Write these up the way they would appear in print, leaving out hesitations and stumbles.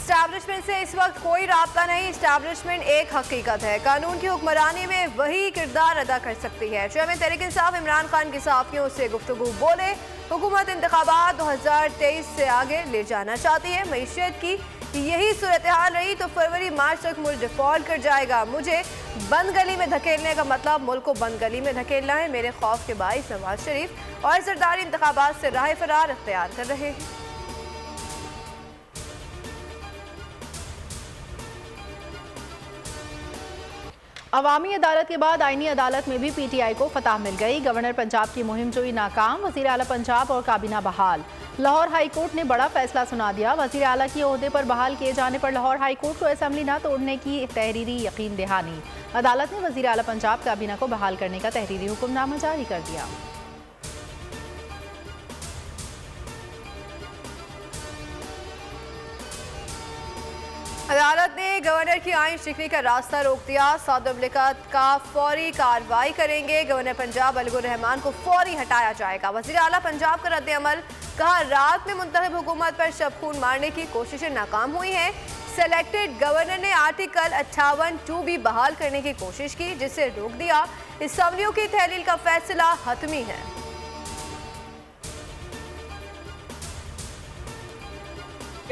Establishment से इस वक्त कोई राब्ता नहीं। इस्टेब्लिशमेंट एक हकीकत है, कानून की हुक्मरानी में वही किरदार अदा कर सकती है। चेयरमैन तहरीक इंसाफ इमरान खान की सहाफ़ियों से गुफ्तगू बोले, हुकूमत इंतखाबात 2023 से आगे ले जाना चाहती है। मईशत की यही सूरत हाल रही तो फरवरी मार्च तक मुल्क डिफॉल्ट कर जाएगा। मुझे बंद गली में धकेलने का मतलब मुल्क को बंद गली में धकेलना है। मेरे खौफ के बाइस नवाज शरीफ और सरदारी इंतखाबात से राह फरार अख्तियार कर रहे हैं। अवामी अदालत के बाद आईनी अदालत में भी पीटीआई को फतह मिल गई। गवर्नर पंजाब की मुहिम जोई नाकाम, वजीर आला पंजाब और काबीना बहाल। लाहौर हाई कोर्ट ने बड़ा फैसला सुना दिया। वजीर आला की ओहदे पर बहाल किए जाने पर लाहौर हाई कोर्ट को असेंबली न तोड़ने की तहरीरी यकीन दहानी। अदालत ने वजीर आला पंजाब काबीना को बहाल करने का तहरीरी हुक्मनामा जारी कर दिया। अदालत ने गवर्नर की आइन शिकनी का रास्ता रोक दिया। सदर मुमलिकत का फौरी कार्रवाई करेंगे। गवर्नर पंजाब अलीगुर रहमान को फौरी हटाया जाएगा। वज़ीर आला पंजाब का रद्द अमल, कहा रात में मुंतखब हुकूमत पर शब खून मारने की कोशिशें नाकाम हुई हैं। सेलेक्टेड गवर्नर ने आर्टिकल 58(2) भी बहाल करने की कोशिश की, जिसे रोक दिया। असम्बलियों की तहलील का फैसला हतमी है।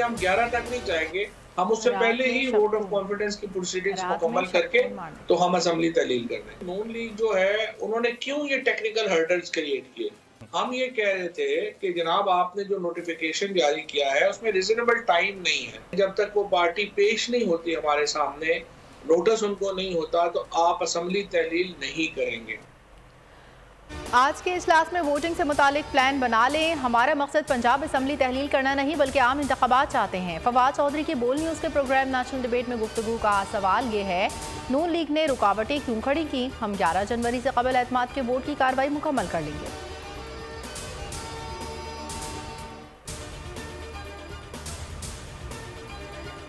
हम 11 तक नहीं जाएंगे, हम उससे पहले ही वोट ऑफ कॉन्फिडेंस की प्रोसीडिंग्स मुकम्मल करके तो हम असेंबली तहलील कर रहे हैं। नून लीग जो है उन्होंने क्यों ये टेक्निकल हर्डल्स क्रिएट किए? हम ये कह रहे थे कि जनाब आपने जो नोटिफिकेशन जारी किया है उसमें रिजनेबल टाइम नहीं है। जब तक वो पार्टी पेश नहीं होती हमारे सामने, नोटिस उनको नहीं होता, तो आप असेंबली तहलील नहीं करेंगे। आज के इजलास में वोटिंग से मुतालिक प्लान बना लें। हमारा मकसद पंजाब असम्बली तहलील करना नहीं बल्कि आम इंतखाबात चाहते हैं। फवाद चौधरी के बोल न्यूज़ के प्रोग्राम नेशनल डिबेट में गुफ्तगू का सवाल ये है, नून लीग ने रुकावटें क्यों खड़ी की? हम 11 जनवरी से कबल एतमाद के वोट की कार्रवाई मुकम्मल कर लेंगे।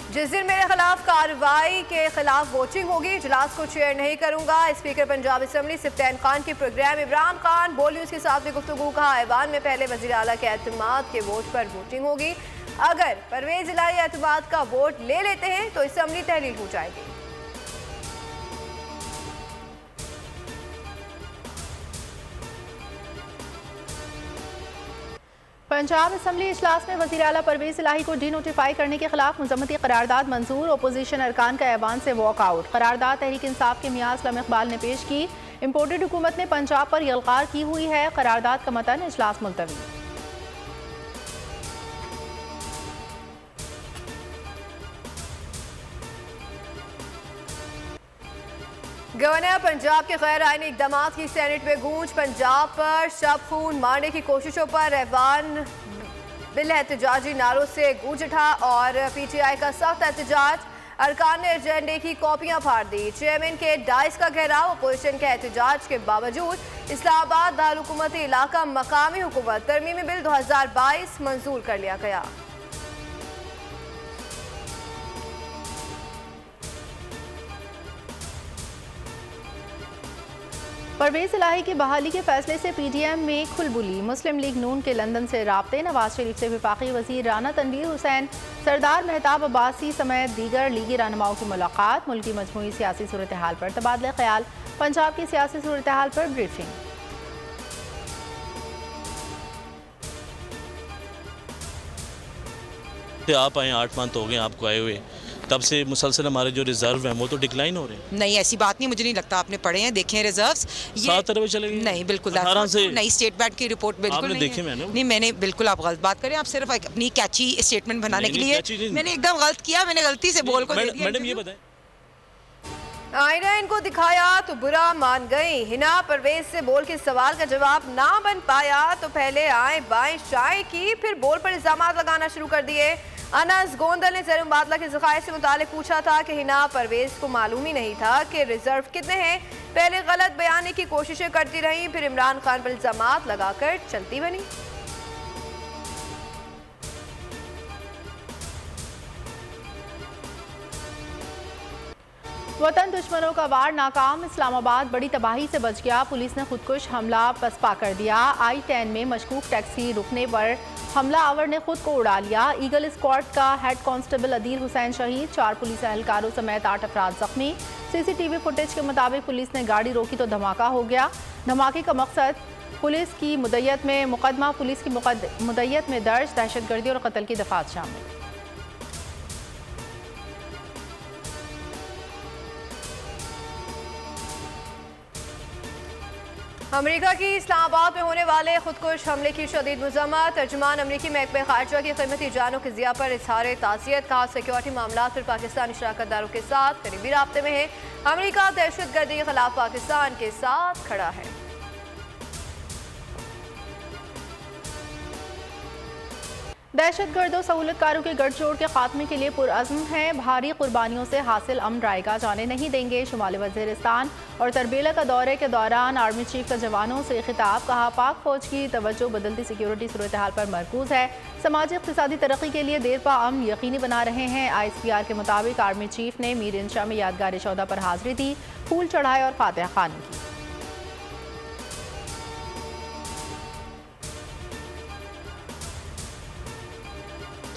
जिस दिन मेरे खिलाफ कार्रवाई के खिलाफ वोटिंग होगी, इजलास को चेयर नहीं करूंगा। स्पीकर पंजाब असम्बली सिफ्तान खान के प्रोग्राम इमरान खान बोल न्यूज़ के साथ में गुफ्तगू का ऐवान में पहले वज़ीर आला के एतमाद के वोट पर वोटिंग होगी। अगर परवेज इलाही एतमाद का वोट ले लेते हैं तो असम्बली तहलील हो जाएगी। पंजाब असम्बली इजलास में वज़ीर आला परवेज इलाही को डी नोटिफाई करने के खिलाफ मुज़म्मती करारदाद मंजूर। अपोजिशन अरकान का ऐवान से वॉकआउट। करारदाद तहरीक इंसाफ के मियां असलम इकबाल ने पेश की। इम्पोर्टेड हुकूमत ने पंजाब पर यलगार की हुई है। करारदाद का मतन इजलास मुलतवी। गवर्नर पंजाब के गैर आईनी इकदाम की सेनेट में गूंज। पंजाब पर शब खून मारने की कोशिशों पर ऐवान बिल एहतजाजी नारों से गूंज उठा और पीटीआई का सख्त एहतजाज। अरकान ने एजेंडे की कॉपियां फाड़ दी। चेयरमैन के डाइस का घेराव। अपोजिशन के एहतजाज के बावजूद इस्लामाबाद दारुलहुकूमती इलाका मकामी हुकूमत तरमीमी बिल 2022 मंजूर कर लिया गया। परवेज इलाही की बहाली के फैसले से पीडीएम में खुलबुली। मुस्लिम लीग नून के लंदन से राब्ते। नवाज शरीफ से वफाकी वजीर राना तनवीर हुसैन, सरदार मेहताब अब्बासी समेत दीगर लीगी रहनुमाओं की मुलाकात। मुल्क की मजमूई सियासी सूरत हाल पर तबादला ख्याल। पंजाब की सियासी सूरत हाल पर ब्रीफिंग। आप आए 8 मंथ हो गए आपको आए हुए, तब से मुसलसल हमारे जो रिजर्व हैं वो तो डिक्लाइन हो रहे हैं। नहीं, ऐसी बात नहीं, मुझे नहीं लगता आपने पढ़े हैं, देखे हैं रिजर्व्स। 7 तरफ चले गए। नहीं, बिल्कुल नहीं, स्टेट बैंक की रिपोर्ट बिल्कुल नहीं देखे। नहीं, मैंने बिल्कुल, आप गलत बात करें। आप सिर्फ अपनी कैची स्टेटमेंट बनाने के लिए मैंने एकदम गलत किया। मैंने गलती से बोल को दे दिया। मैडम ये बताएं, आईना इनको दिखाया तो बुरा मान गई। हिना परवेज से बोल के सवाल का जवाब ना बन पाया तो पहले आए बाएं शाये की, फिर बोल पर इल्जाम लगाना शुरू कर दिए। अनस गोंदल ने ज़र मुबादला के ज़खायर से मुतालिक पूछा था कि हिना परवेज को मालूम ही नहीं था कि रिजर्व कितने हैं। पहले गलत बयानी की कोशिशें करती रही, फिर इमरान खान पर इल्जामात लगाकर चलती बनी। वतन दुश्मनों का वार नाकाम, इस्लामाबाद बड़ी तबाही से बच गया। पुलिस ने खुदकुश हमला पसपा कर दिया। I-10 में मशकूक टैक्सी रुकने पर हमला आवर ने खुद को उड़ा लिया। ईगल स्क्वाड का हेड कांस्टेबल अदील हुसैन शहीद, 4 पुलिस एहलकारों समेत 8 अफराद जख्मी। CCTV फुटेज के मुताबिक पुलिस ने गाड़ी रोकी तो धमाका हो गया। धमाके का मकसद पुलिस की मुद्दत में मुकदमा पुलिस की मुद्दत में दर्ज, दहशतगर्दी और कत्ल की दफात शामिल। अमेरिका की इस्लामाबाद में होने वाले खुदकुश हमले की शदीद मज़म्मत। तर्जुमान अमरीकी महकमे ख़ारजा की कीमती जानों की ज़िया पर इज़हार ताज़ियत का। सिक्योरिटी मामलात पर पाकिस्तानी शराकतदारों के साथ करीबी राब्ते में है। अमेरिका दहशतगर्दी के खिलाफ पाकिस्तान के साथ खड़ा है। दहशतगर्दों सहूलतकारों के गठजोड़ के खात्मे के लिए पुरअज़्म है। भारी कुर्बानियों से हासिल अमन रायगा जाने नहीं देंगे। शुमाली वज़ीरिस्तान और तरबेला का दौरे के दौरान आर्मी चीफ का जवानों से खिताब। कहा, पाक फौज की तवज्जो बदलती सिक्योरिटी सूरत हाल पर मरकूज है। समाजी इक़्तिसादी तरक्की के लिए देर पा अमन यकीनी बना रहे हैं। ISPR के मुताबिक आर्मी चीफ ने मीर इंशा में यादगार शौदा पर हाजिरी दी, फूल चढ़ाए और फातिहा खानी की।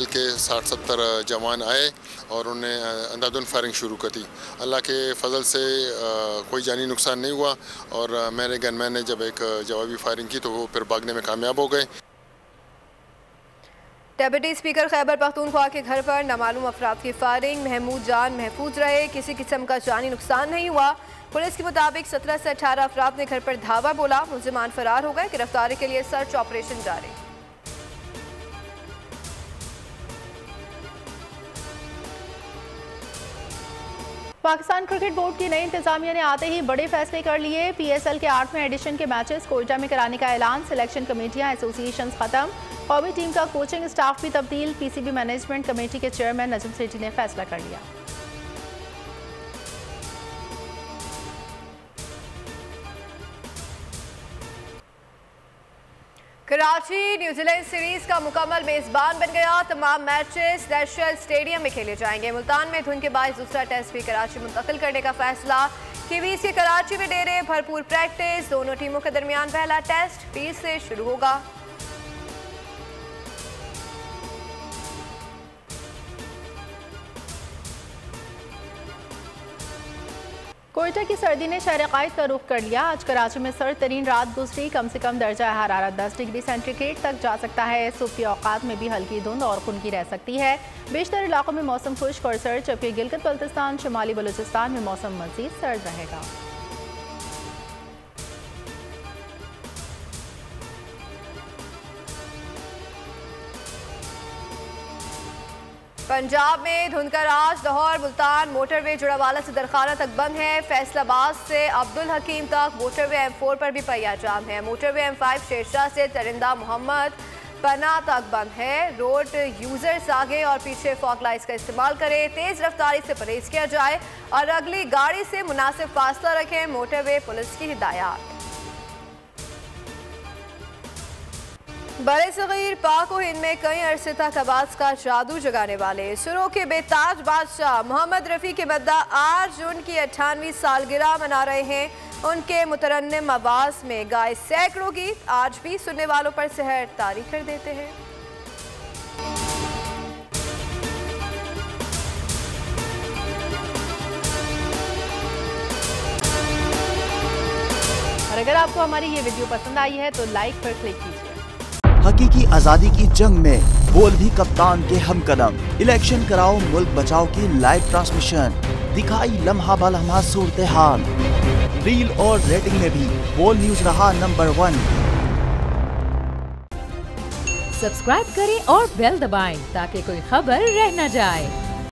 के 60-70 जवान आए और उन्हें अंधाधुंध फायरिंग शुरू कर दी। अल्लाह के फजल से कोई जानी नुकसान नहीं हुआ और मेरे गनमैन ने जब एक जवाबी फायरिंग की तो वो फिर भागने में कामयाब हो गए। डेप्यूटी स्पीकर खैबर पख्तूनख्वा के घर पर नामालूम अफराद की फायरिंग। महमूद जान महफूज रहे, किसी किस्म का जानी नुकसान नहीं हुआ। पुलिस के मुताबिक 17 से 18 अफराद ने घर पर धावा बोला। मुल्जिमान फरार हो गए। गिरफ्तारी के लिए सर्च ऑपरेशन जारी। पाकिस्तान क्रिकेट बोर्ड की नई इंतजामिया ने आते ही बड़े फैसले कर लिए। PSL के 8वें एडिशन के मैचेस कोयटा में कराने का ऐलान। सिलेक्शन कमेटियां एसोसिएशन खत्म। कौमी टीम का कोचिंग स्टाफ भी तब्दील। PCB मैनेजमेंट कमेटी के चेयरमैन नजम सेठी ने फैसला कर लिया। कराची न्यूजीलैंड सीरीज का मुकम्मल मेजबान बन गया। तमाम मैचेस नेशनल स्टेडियम में खेले जाएंगे। मुल्तान में धुंध के बायस दूसरा टेस्ट भी कराची मुंतकिल करने का फैसला। किवीज के कराची में डेरे भरपूर प्रैक्टिस। दोनों टीमों के दरमियान पहला टेस्ट 20 से शुरू होगा। कोयटा की सर्दी ने शहर कायद का रुख कर लिया। आज कराची में सर्द तरीन रात गुजरी। कम से कम दर्जा हरारत 10 डिग्री सेंटीग्रेड तक जा सकता है। सुबह के औकात में भी हल्की धुंध और खुनकी रह सकती है। बेशतर इलाकों में मौसम खुश्क और सर्द, जबकि गिलगित बल्तिस्तान शुमाली बलूचिस्तान में मौसम मजीद सर्द रहेगा। पंजाब में धुंध का राज। लाहौर मुल्तान मोटरवे जुड़ावाला से दरखाना तक बंद है। फैसलाबाद से अब्दुल हकीम तक मोटरवे M4 पर भी पहिया जाम है। मोटरवे M5 शेरशाह से तरिंदा मोहम्मद पना तक बंद है। रोड यूजर्स आगे और पीछे फॉग लाइट्स का इस्तेमाल करें। तेज रफ्तारी से परहेज किया जाए और अगली गाड़ी से मुनासिब फासला रखें। मोटरवे पुलिस की हिदायत। बरे-सगीर पाक और हिंद में कई अरसे तक आवाज़ का जादू जगाने वाले सुरों के बेताज बादशाह मोहम्मद रफ़ी के मद्दा आज उनकी 98वीं सालगिरह मना रहे हैं। उनके मुतरन्निम आवाज़ में गाए सैकड़ों गीत आज भी सुनने वालों पर सहर तारी कर देते हैं। और अगर आपको हमारी ये वीडियो पसंद आई है तो लाइक पर क्लिक कीजिए। हकीकी आजादी की जंग में बोल भी कप्तान के हमकदम। इलेक्शन कराओ मुल्क बचाओ की लाइव ट्रांसमिशन। दिखाई लम्हा बा लम्हा सूरत हाल। रील और रेटिंग में भी बोल न्यूज रहा नंबर 1। सब्सक्राइब करें और बेल दबाएं ताकि कोई खबर रह न जाए।